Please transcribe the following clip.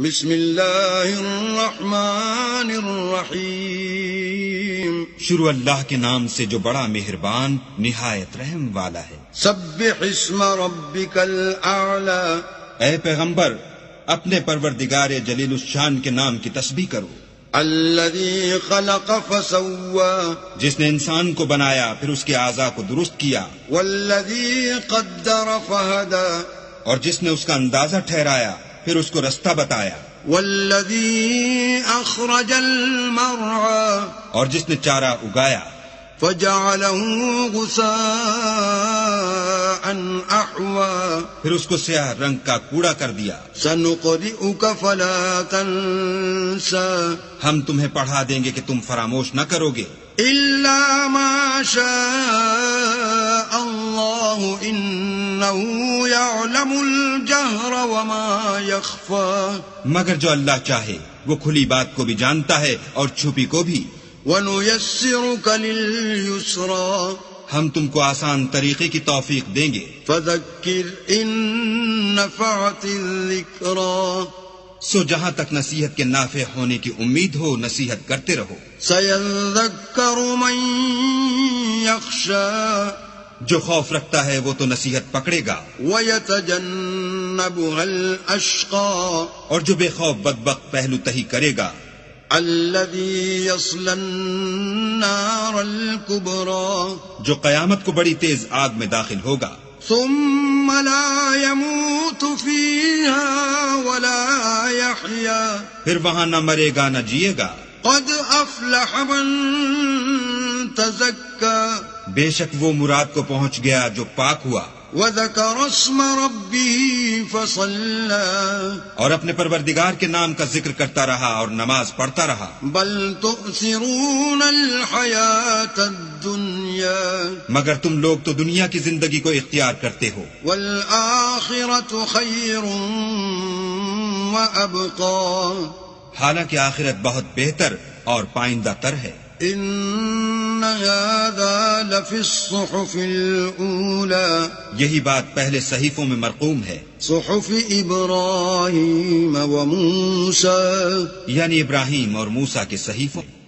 بسم اللہ الرحمن الرحیم، شروع اللہ کے نام سے جو بڑا مہربان نہایت رحم والا ہے۔ سبح اسم ربک الاعلی، اے پیغمبر اپنے پروردگار جلیل الشان کے نام کی تسبیح کرو۔ الذی خلق فسوی، جس نے انسان کو بنایا پھر اس کے اعضاء کو درست کیا، والذی قدر فہدی، اور جس نے اس کا اندازہ ٹھہرایا پھر اس کو رستہ بتایا، والذی اخرج المرعی، اور جس نے چارہ اگایا، فجعلہ غثاء احوی، پھر اس کو سیاہ رنگ کا کوڑا کر دیا۔ سنقرئک فلا تنسى، ہم تمہیں پڑھا دیں گے کہ تم فراموش نہ کرو گے، الا ما شاء اللہ انہ یعلم الجہر وما یخفی، مگر جو اللہ چاہے وہ کھلی بات کو بھی جانتا ہے اور چھپی کو بھی۔ وَنُيَسِّرُكَ لِلْيُسْرَى، ہم تم کو آسان طریقے کی توفیق دیں گے۔ فَذَكِّرْ إِن نَّفَعَتِ الذِّكْرَى، سو جہاں تک نصیحت کے نافع ہونے کی امید ہو نصیحت کرتے رہو۔ سَيَذَّكَّرُ مَن يَخْشَى، جو خوف رکھتا ہے وہ تو نصیحت پکڑے گا، وَيَتَجَنَّبُهَا الْأَشْقَى، اور جو بے خوف بدبخت پہلو تہی کرے گا، الَّذِي يَصْلَى النَّارَ الْكُبْرَى، جو قیامت کو بڑی تیز آگ میں داخل ہوگا، ثُمَّ لَا يَمُوتُ فِيهَا وَلَا يَحْيَى، پھر وہاں نہ مرے گا نہ جیے گا۔ قَدْ أَفْلَحَ مَن تَزَكَّى، بے شک وہ مراد کو پہنچ گیا جو پاک ہوا، وَذَكَرَ اسْمَ رَبِّهِ فَصَلَّى، اور اپنے پروردگار کے نام کا ذکر کرتا رہا اور نماز پڑھتا رہا۔ بَلْ تُؤْثِرُونَ الْحَيَاةَ الدُّنْيَا، مگر تم لوگ تو دنیا کی زندگی کو اختیار کرتے ہو، وَالْآخِرَةُ خَيْرٌ وَأَبْقَى، حالانکہ آخرت بہت بہتر اور پائندہ تر ہے۔ إِنَّ هَذَا لَفِي الصُّحُفِ الْأُولَى، یہی بات پہلے صحیفوں میں مرقوم ہے، صُحُفِ إِبْرَاهِيمَ وَمُوسَى، یعنی ابراہیم اور موسیٰ کے صحیفوں۔